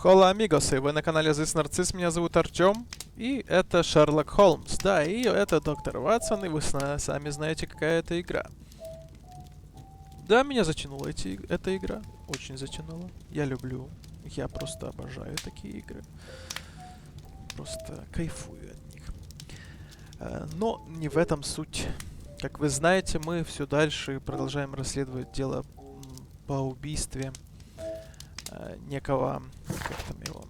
Хола, амигосы, вы на канале This Нарцисс, меня зовут Артём, и это Шерлок Холмс, да, и это доктор Ватсон, и вы сами знаете, какая это игра. Да, меня затянула эта игра, очень затянула, я люблю, я просто обожаю такие игры, просто кайфую от них. Но не в этом суть. Как вы знаете, мы все дальше продолжаем расследовать дело по убийстве некого, как там его,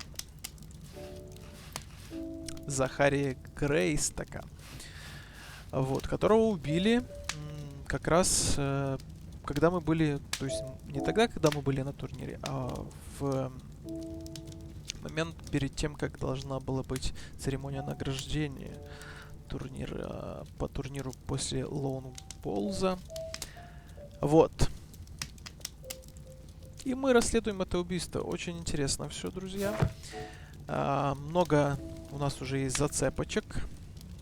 Захария Грейстока, вот, которого убили как раз когда мы были, то есть не тогда, когда мы были на турнире, а в момент перед тем, как должна была быть церемония награждения турнира, по турниру после Лоунболза. Вот. И мы расследуем это убийство. Очень интересно все, друзья. Много у нас уже есть зацепочек.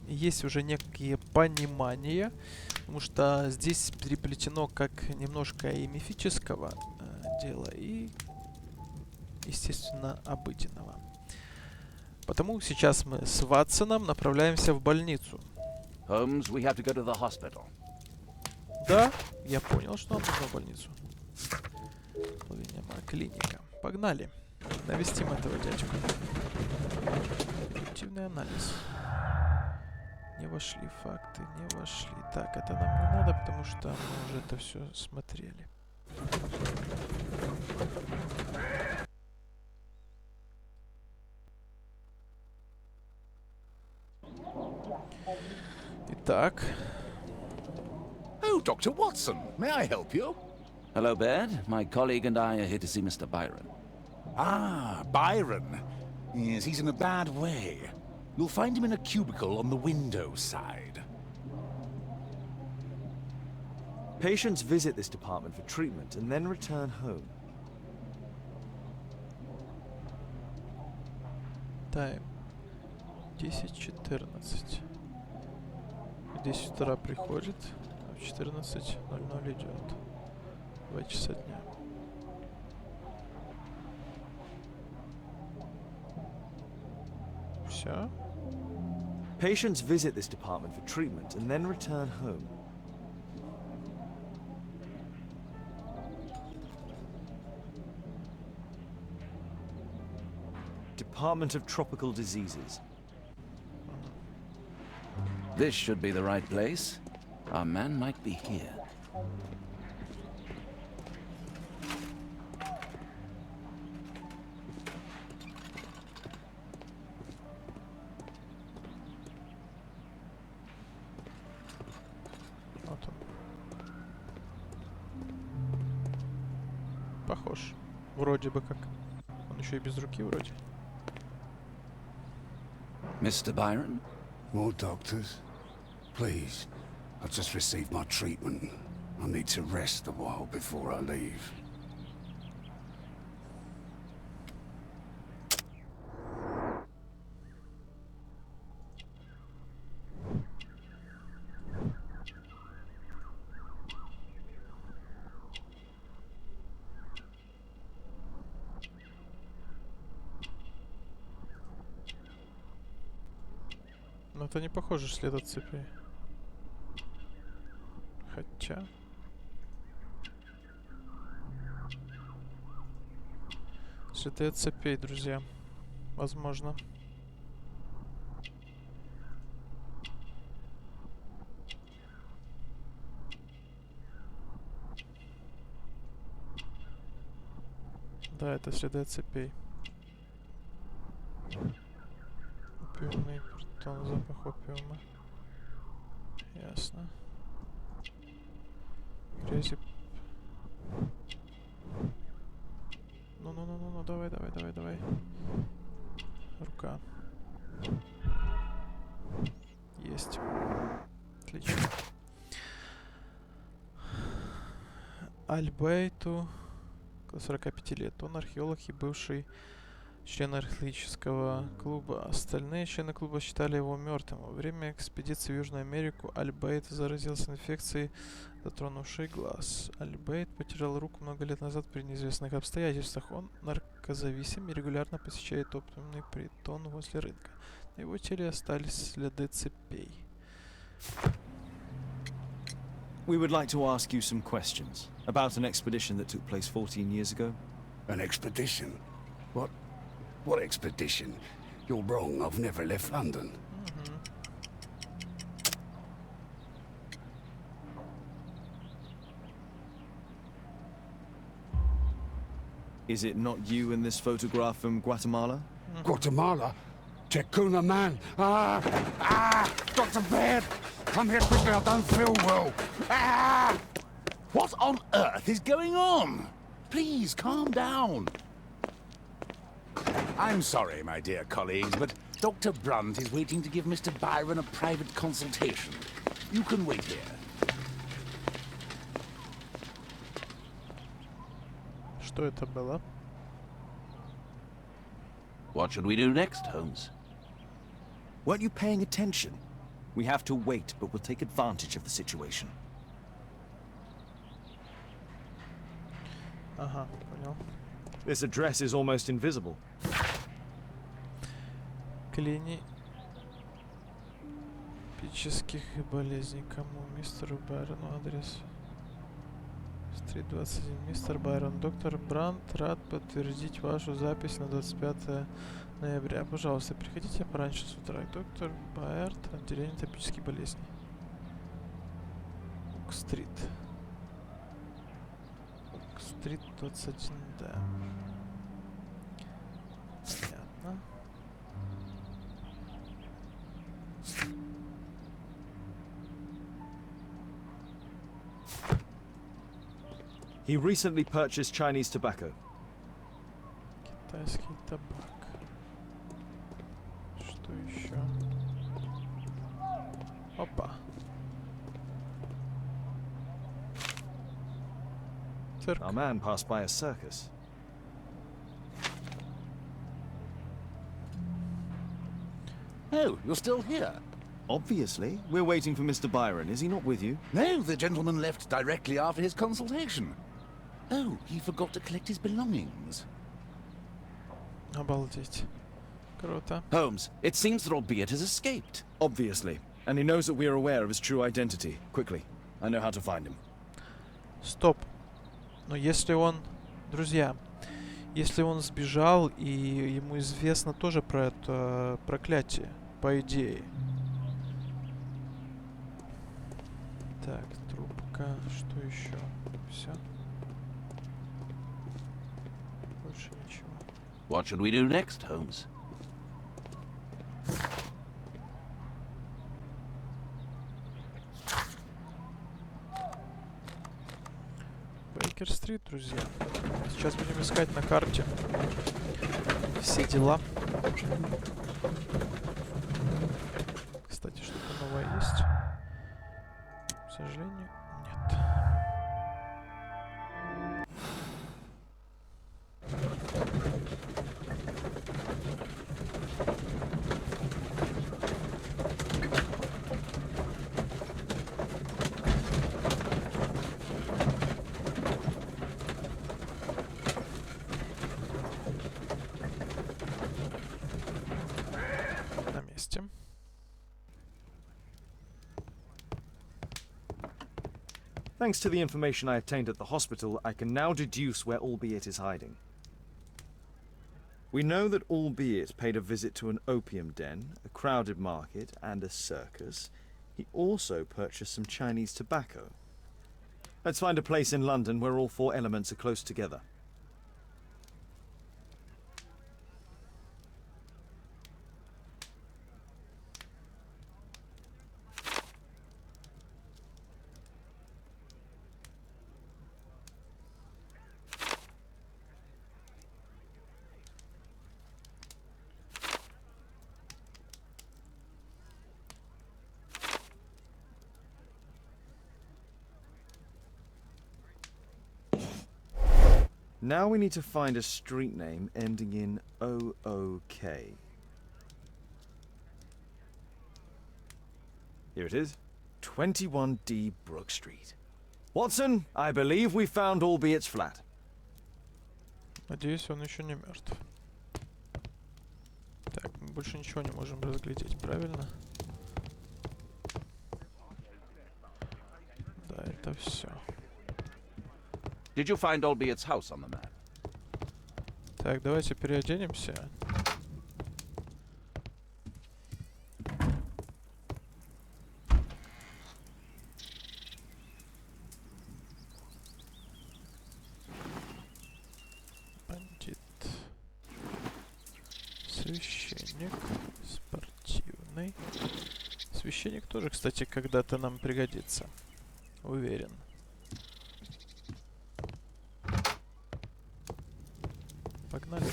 Есть уже некие понимания. Потому что здесь переплетено как немножко и мифического дела, и, естественно, обыденного. Потому сейчас мы с Ватсоном направляемся в больницу. Holmes, we have to go to the hospital. Да, я понял, что нам нужно в больницу. Клиника. Погнали. Навестим этого дядьку. Дедуктивный анализ. Не вошли факты, не вошли. Так, это нам не надо, потому что мы уже это все смотрели. Итак. Oh, Dr. Watson, may I help you? Hello, Baird. My colleague and I are here to see Mr. Byron. Ah, Byron. Yes, he's in a bad way. You'll find him in a cubicle on the window side. Patients visit this department for treatment and then return home. Тайм. 10:14. В 10 утра приходит, а в 14:00 идет. 2 часа дня. Все. Patients visit this department for treatment and then return home. Department of Tropical Diseases. This should be the right place. Our man might be here. Вот он. Похож. Вроде бы как. Он еще и без руки вроде. Mr. Byron? More doctors? Please. I've just received my treatment. I need to rest a while before I leave. Но это не похоже след от цепи. Хотя... Следы от цепей, друзья. Возможно. Да, это следы от цепей. Опиумный притон, запах опиума. Ясно. Грязи. Ну, давай. Рука. Есть. Отлично. Альбейту, около 45 лет. Он археолог и бывший члены археологического клуба. Остальные члены клуба считали его мертвым. Во время экспедиции в Южную Америку Аль-Бейт заразился инфекцией, затронувшей глаз. Аль-Бейт потерял руку много лет назад при неизвестных обстоятельствах. Он наркозависим и регулярно посещает опиумный притон возле рынка. На его теле остались следы цепей. We would like to ask you some questions about an expedition that took place 14 years ago. An expedition? What expedition? You're wrong, I've never left London. Is it not you in this photograph from Guatemala? Guatemala? Chacuna man! Dr. Baird! Come here quickly, I don't feel well! What on earth is going on? Please, calm down. I'm sorry, my dear colleagues, but Dr. Brunt is waiting to give Mr. Byron a private consultation. You can wait here. Что это было? What should we do next, Holmes? Weren't you paying attention? We have to wait, but we'll take advantage of the situation. Ага, понял. This address is almost invisible. Клинических болезней. Кому? Мистеру Байрону адрес. Стрит 21. Мистер Байрон. Доктор Брант рад подтвердить вашу запись на 25 ноября. Пожалуйста, приходите пораньше с утра. Доктор Байерт, отделение тропических болезней. Стрит. Стрит 21, да. Понятно. He recently purchased Chinese tobacco. Китайский табак. Что еще? Опа. Цирк. Our man passed by a circus. Oh, you're still here? Obviously. We're waiting for Mr. Byron. Is he not with you? No, the gentleman left directly after his consultation. Oh, he forgot to collect his belongings. Обалдеть. Круто. Holmes, it seems that Albeit has escaped. Obviously. And he knows that we are aware of his true identity. Quickly. I know how to find him. Стоп. Но если он... Друзья, если он сбежал, и ему известно тоже про это проклятие, по идее. Так, трубка. Что еще? Все. Больше ничего. What should we do next, Holmes? Бейкер-стрит, друзья. Сейчас будем искать на карте все дела. Кстати, что-то новое есть? К сожалению, нет. На месте. Thanks to the information I obtained at the hospital, I can now deduce where Albeit is hiding. We know that Albeit paid a visit to an opium den, a crowded market, and a circus. He also purchased some Chinese tobacco. Let's find a place in London where all four elements are close together. Now we need to find a street name ending in OOK. Here it is. 21D Brook Street. Watson, I believe we found Albeit's flat. Надеюсь, он еще не мертв. Так, мы больше ничего не можем разглядеть, правильно? Да, это все. Did you find Albeit's house on the map? Так, давайте переоденемся. Бандит. Священник. Спортивный. Священник тоже, кстати, когда-то нам пригодится. Уверен. Погнали.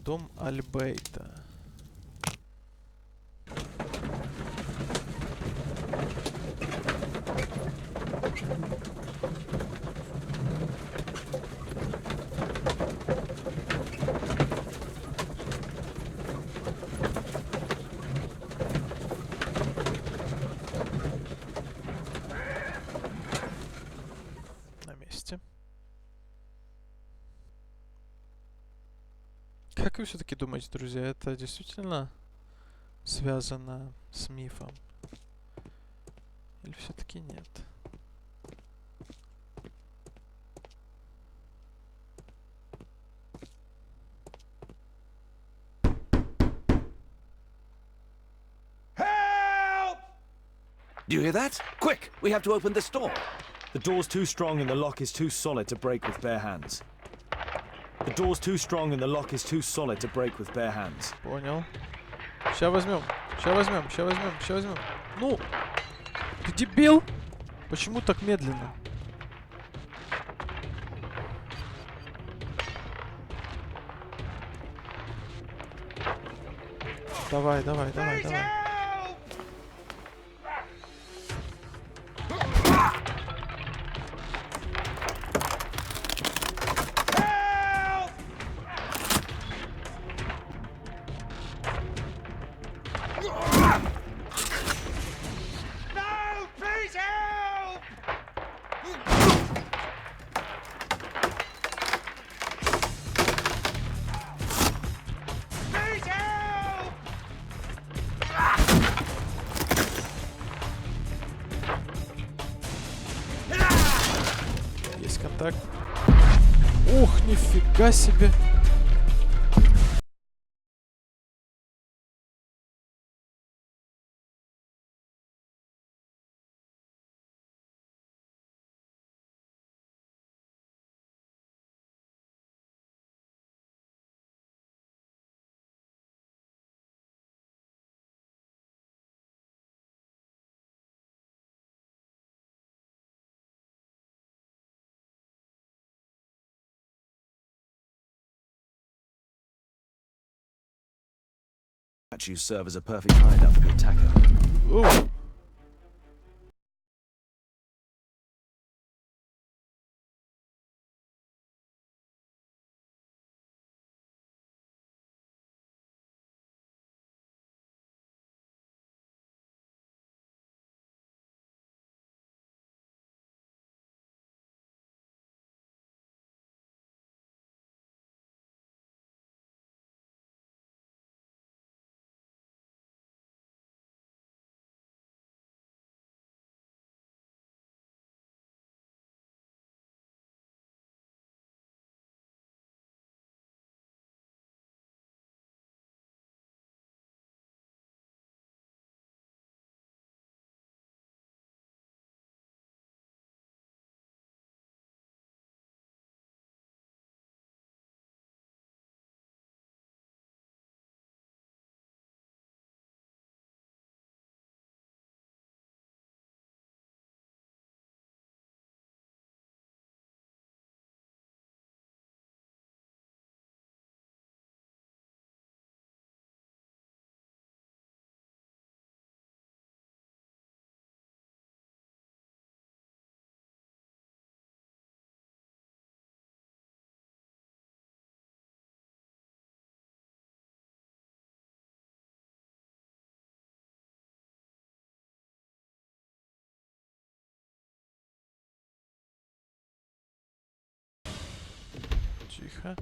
Дом Альбейта. На месте. Как вы все-таки думаете, друзья, это действительно связано с мифом? Или все-таки нет? Do you hear that? Quick! We have to open this door. The door's too strong and the lock is too solid to break with bare hands. The door's too strong and the lock is too solid to break with bare hands. Понял. Ща возьмем. Ща возьмем. Ща возьмем. Ща возьмем. Ну! Ты дебил? Почему так медленно? Давай, давай, давай, давай. Есть контакт. Ух, нифига себе. You serve as a perfect hideout for the attacker. Ух. Тихо.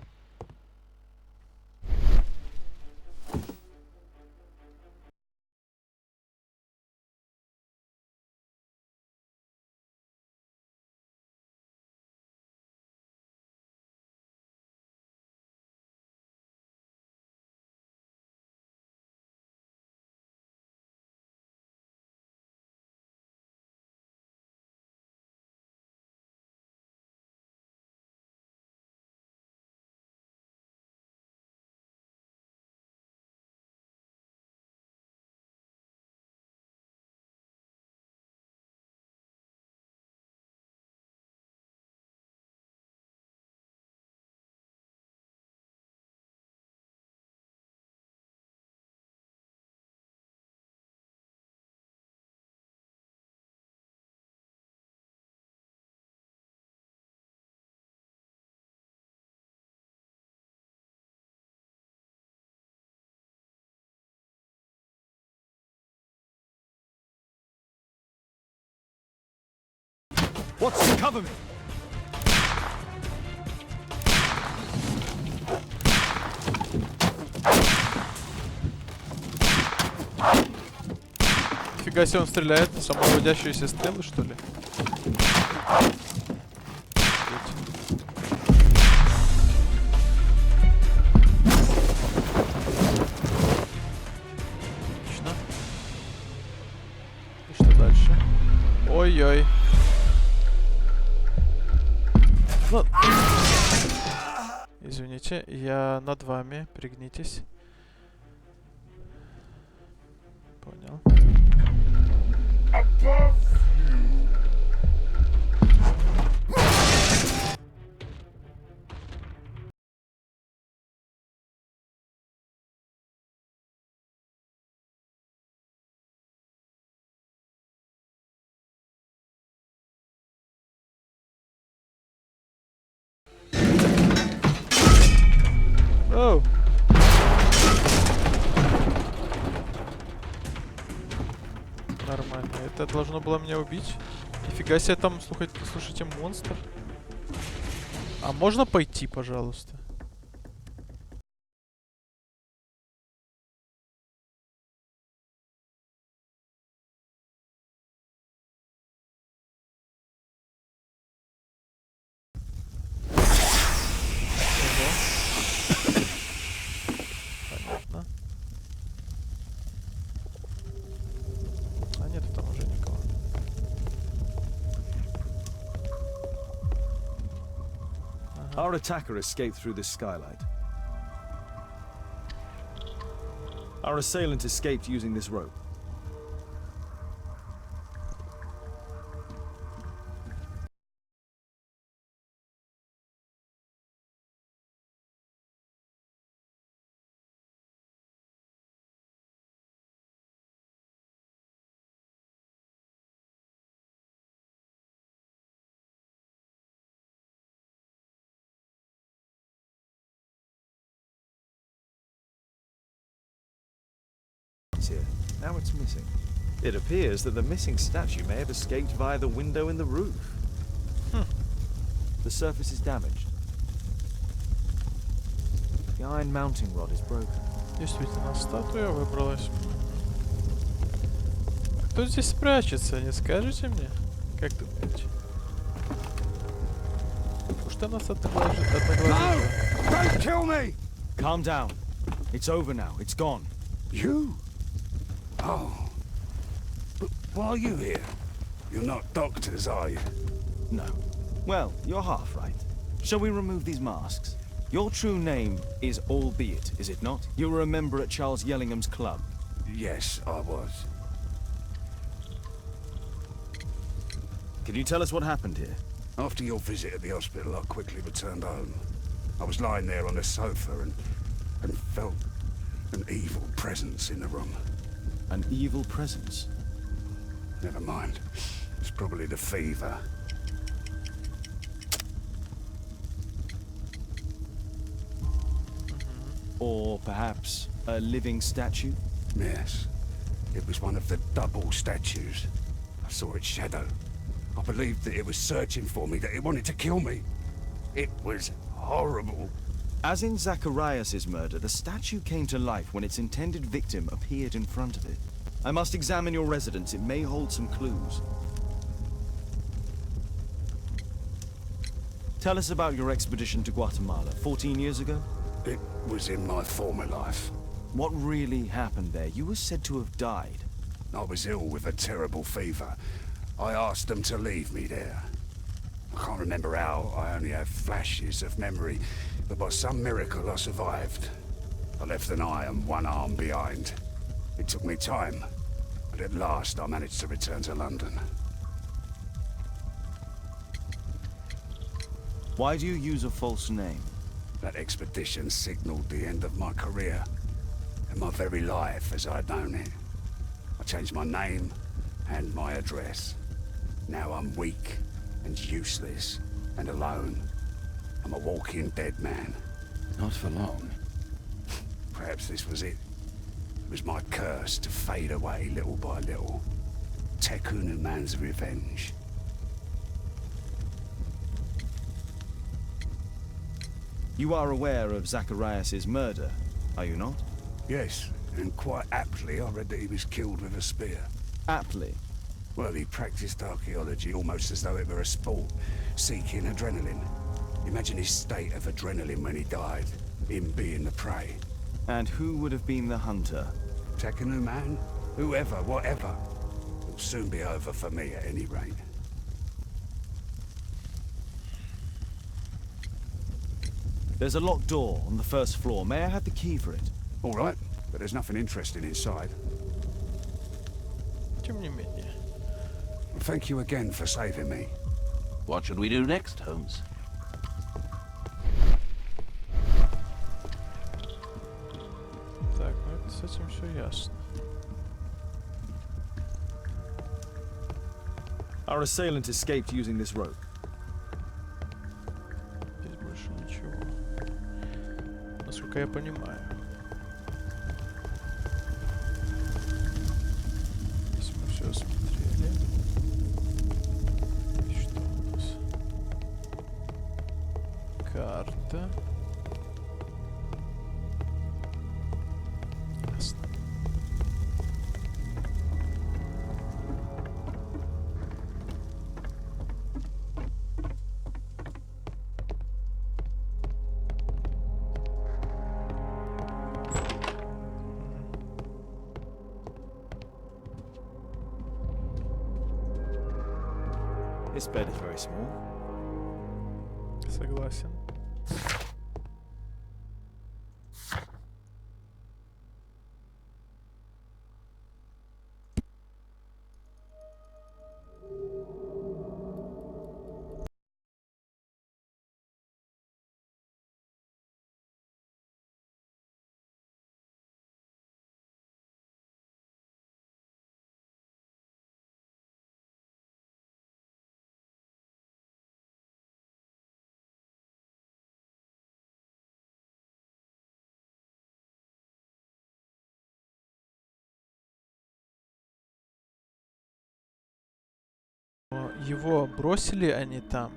Watson, cover me! Фига себе, он стреляет. Самовыводящиеся стрелы, что ли? Отлично. И что дальше? Ой-ой. Ну, извините, я над вами. Пригнитесь. Понял. Оу. Нормально. Это должно было меня убить. Нифига себе там, слушайте, монстр. А можно пойти, пожалуйста? Понятно. А нет, там уже никого. Our attacker escaped through this skylight. Our assailant escaped using this rope. Here. Now it's missing. It appears that the missing statue may have escaped via the window in the roof. The surface is damaged. The iron mounting rod is broken. Действительно, статуя выбралась. Кто здесь прячется, не скажете мне? Как думаете? Что нас одноглазый? Don't kill me! Calm down. It's over now. It's gone. You? Oh. But why are you here? You're not doctors, are you? No. Well, you're half right. Shall we remove these masks? Your true name is Albeit, is it not? You were a member at Charles Yellingham's club. Yes, I was. Can you tell us what happened here? After your visit at the hospital, I quickly returned home. I was lying there on the sofa and felt an evil presence in the room. An evil presence? Never mind. It's probably the fever. Or perhaps a living statue? Yes. It was one of the double statues. I saw its shadow. I believed that it was searching for me, that it wanted to kill me. It was horrible. As in Zacharias' murder, the statue came to life when its intended victim appeared in front of it. I must examine your residence. It may hold some clues. Tell us about your expedition to Guatemala 14 years ago. It was in my former life. What really happened there? You were said to have died. I was ill with a terrible fever. I asked them to leave me there. I can't remember how. I only have flashes of memory. But by some miracle I survived. I left an eye and one arm behind. It took me time, but at last I managed to return to London. Why do you use a false name? That expedition signaled the end of my career, and my very life as I'd known it. I changed my name and my address. Now I'm weak and useless and alone. I'm a walking dead man. Not for long. Perhaps this was it. It was my curse to fade away little by little. Tekunu man's revenge. You are aware of Zacharias' murder, are you not? Yes, and quite aptly I read that he was killed with a spear. Aptly. Well, he practiced archaeology almost as though it were a sport, seeking adrenaline. Imagine his state of adrenaline when he died, him being the prey. And who would have been the hunter? Tekunu man? Whoever, whatever. It'll soon be over for me at any rate. There's a locked door on the first floor. May I have the key for it? All right, but there's nothing interesting inside. Тем не менее. Thank you again for saving me. What should we do next, Holmes? Так, ну это с этим все ясно. Our assailant escaped using this rope. Здесь больше ничего. Насколько я понимаю. Здесь мы все осмотрели. Что у нас? Карта. Ясно. This bed is very small. Согласен. Но его бросили они там,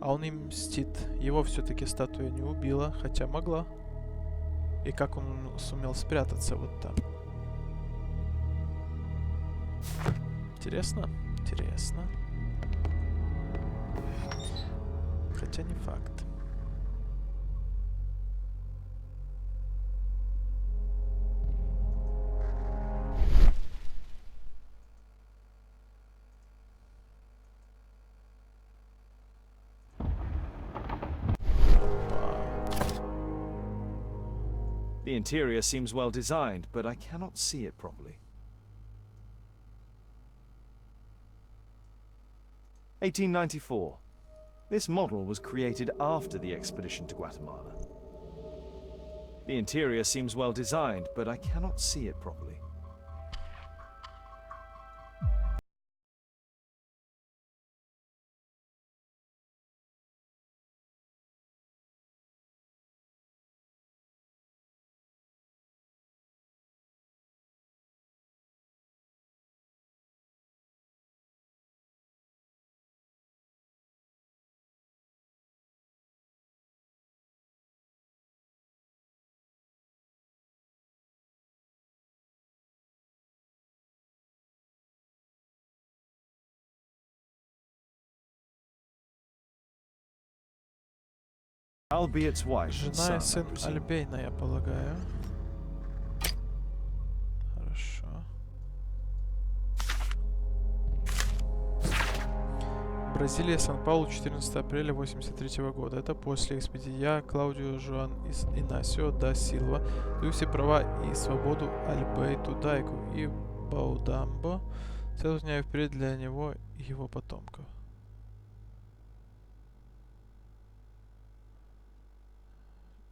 а он им мстит. Его все-таки статуя не убила, хотя могла. И как он сумел спрятаться вот там? Интересно? Интересно. Хотя не факт. The interior seems well designed, but I cannot see it properly. 1894. This model was created after the expedition to Guatemala. The interior seems well designed, but I cannot see it properly. Albiet's wife and Жена son, и I сын presume. Альбейна, я полагаю. Хорошо. Бразилия, Сан-Паулу, 14 апреля 83 года. Это после экспедиции. Я, Клаудио Жуан Инасио да Силва, даю все права и свободу Альбейту Дайку и Баудамбо, соединяю вперед для него и его потомков.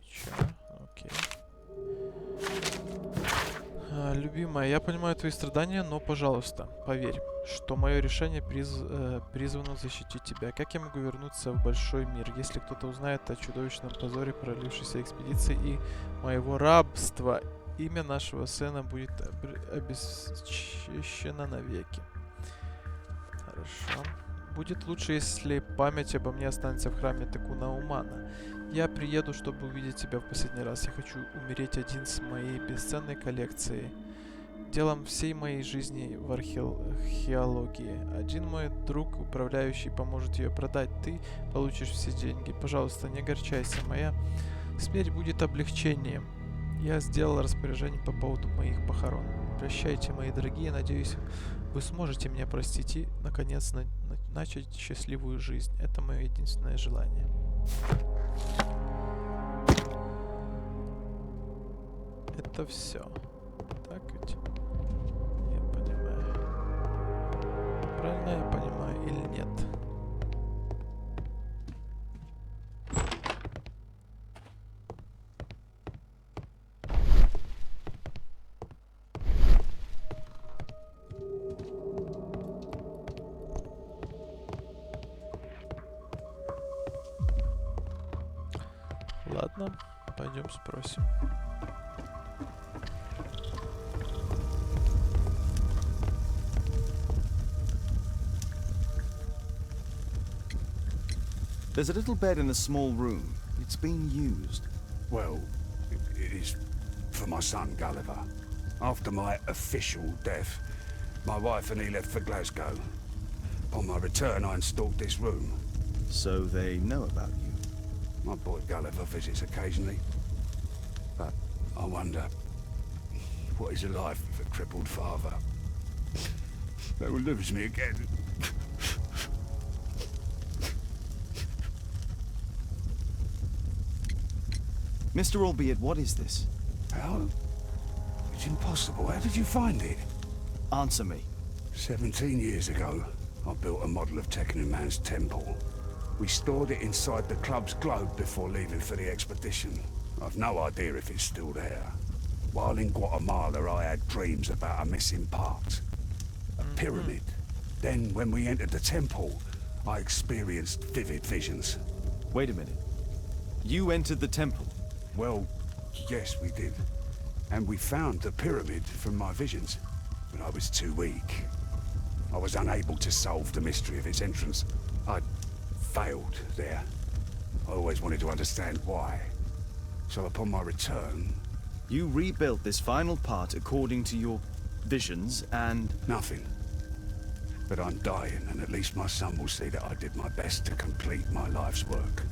Чё? Окей. Любимая, я понимаю твои страдания, но, пожалуйста, поверь, что мое решение призвано защитить тебя. Как я могу вернуться в большой мир, если кто-то узнает о чудовищном позоре пролившейся экспедиции и моего рабства? Имя нашего сына будет обесчищено навеки. Хорошо. Будет лучше, если память обо мне останется в храме Текуна Умана. Я приеду, чтобы увидеть тебя в последний раз. Я хочу умереть один с моей бесценной коллекцией. Делом всей моей жизни в археологии. Один мой друг, управляющий, поможет ее продать. Ты получишь все деньги. Пожалуйста, не огорчайся. Моя смерть будет облегчением. Я сделал распоряжение по поводу моих похорон. Прощайте, мои дорогие. Надеюсь, вы сможете меня простить и, наконец, начать счастливую жизнь. Это мое единственное желание. Это все. Так ведь? Я понимаю. Правильно я понимаю или нет? Ладно, пойдем спросим. There's a little bed in a small room. It's been used. Well, it is for my son Gulliver. After my official death, my wife and he left for Glasgow. Upon my return, I installed this room. So they know about you. My boy Gulliver visits occasionally. But I wonder, what is a life with a crippled father? They will lose me again. Mr. Albeit, what is this? How? It's impossible. How did you find it? Answer me. 17 years ago, I built a model of Tekenu Man's temple. We stored it inside the club's globe before leaving for the expedition. I've no idea if it's still there. While in Guatemala, I had dreams about a missing part. A pyramid. Then, when we entered the temple, I experienced vivid visions. Wait a minute. You entered the temple? Well, yes, we did. And we found the pyramid from my visions. But I was too weak. I was unable to solve the mystery of its entrance. I'd failed there. I always wanted to understand why. So upon my return... You rebuilt this final part according to your visions and... Nothing. But I'm dying, and at least my son will see that I did my best to complete my life's work.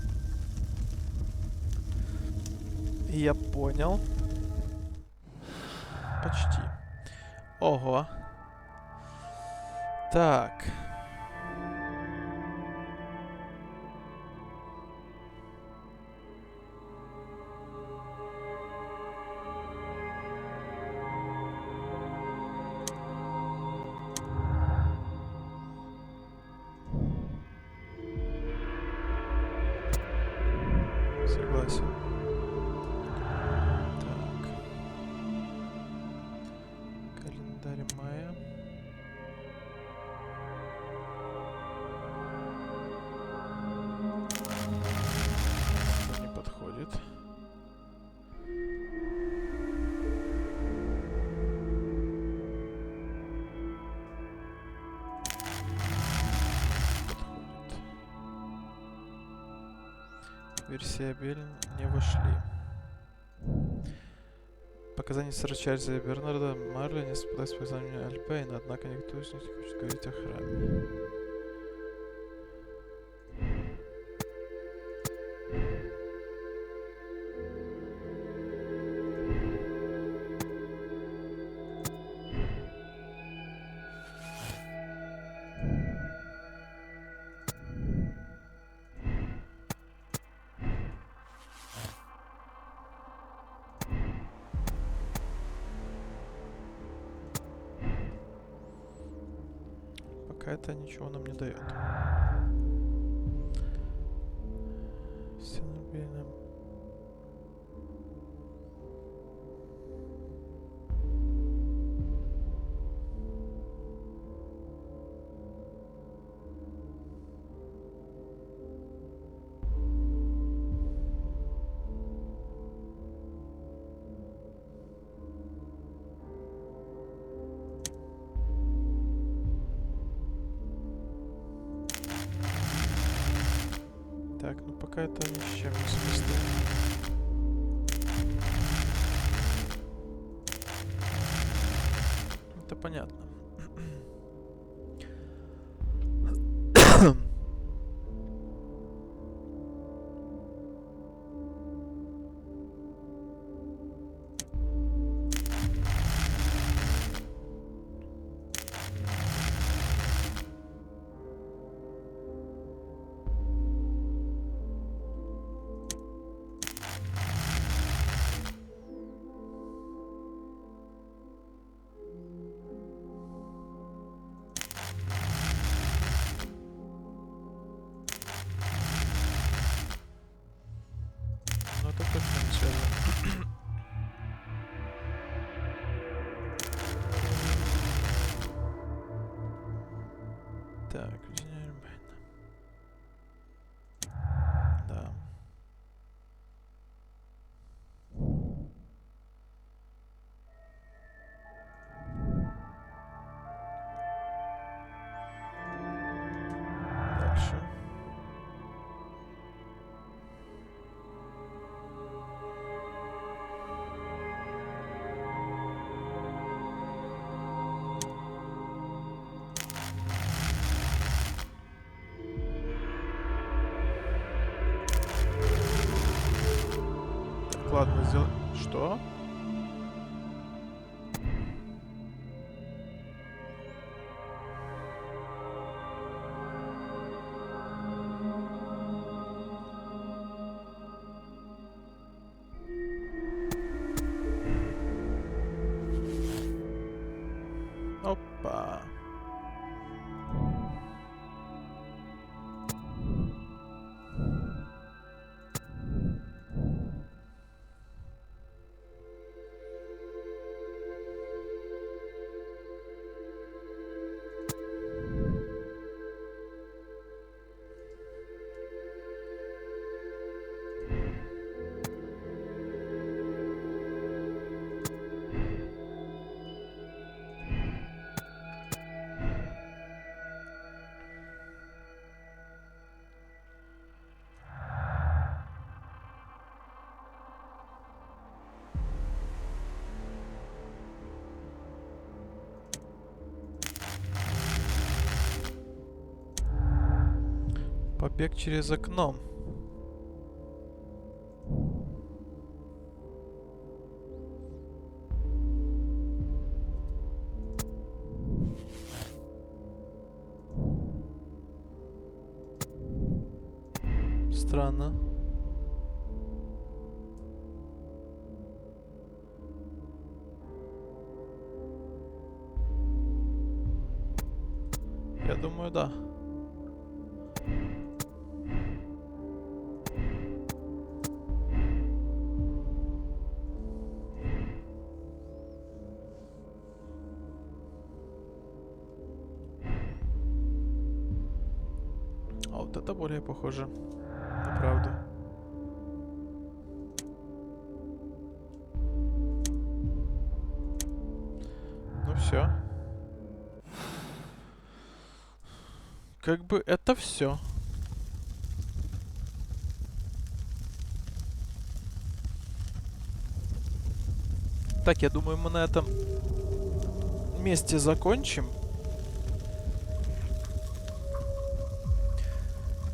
Я понял. Почти. Ого. Так. Согласен. Так. Календарь мая. Это не подходит. Версия Бель не вошли. Показания сэра Чарльза и Бернарда Марли не совпадают с показаниями Альбейна, однако никто из них не хочет говорить о храме. пока это ничего нам не дает. Так, ну пока это ни с чем не совместимо. Это понятно. Ну это точно не связано. Так, да. Дальше. Так, ладно, сделаем. Что? Опа. Побег через окно. Странно. Я думаю, да. А вот это более похоже на правду. Ну все. Как бы это все. Так, я думаю, мы на этом месте закончим.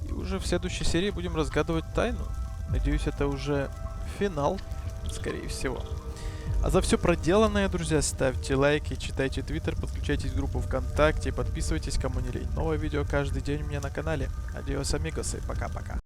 И уже в следующей серии будем разгадывать тайну. Надеюсь, это уже финал, скорее всего. А за все проделанное, друзья, ставьте лайки, читайте твиттер, подключайтесь в группу ВКонтакте, подписывайтесь, кому не лень. Новое видео каждый день у меня на канале. Адиос, амигосы, пока-пока.